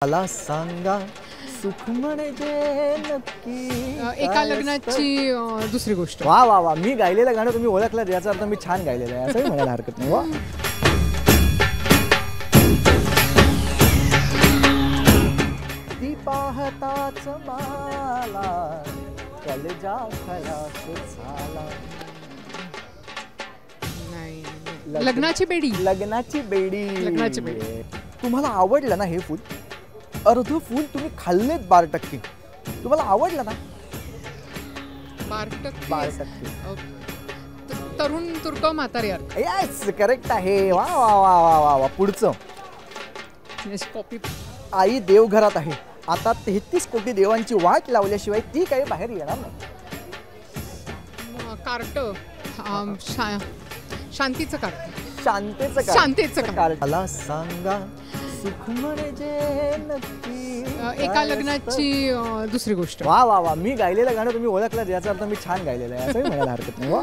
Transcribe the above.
मला सांगा सुख म्हणजे नक्की एका लग्नाची दुसरी गोष्ट. वा वा वा, मी गायलेलं गाणं तुम्ही ओळखलं याचा अर्थ मी छान गायलेलं आहे असंही म्हणायला हरकत नाही. वा, ती पाहताच मला कलेजा खलास झाला. नाही, लग्नाची बेडी. लग्नाची बेडी. लग्नाची बेडी. तुम्हाला आवडलं ना हे फूल? अर्ध फूल तुम्ही खाल्लेत 12%. तुम्हाला आवडलं ना? 12%. तरुण तुरटो म्हातारी अर्थ. येस, करेक्ट आहे. वा वा वा वा वा वा. पुढचं, कॉपी. आई देवघरात आहे. आता 33 कोटी देवांची वाट लावल्याशिवाय ती काही बाहेर येणार नाही. कार्ट. शांतीचं कार्ट. शांतेचं कार्ट. मला सांगा सुख म्हणजे नक्की एका लग्नाची दुसरी गोष्ट. वा वा वा, मी गायलेलं गाणं तुम्ही ओळखलं याचा अर्थ मी छान गायलेलं आहे असंही म्हणायला हरकत नाही. वा.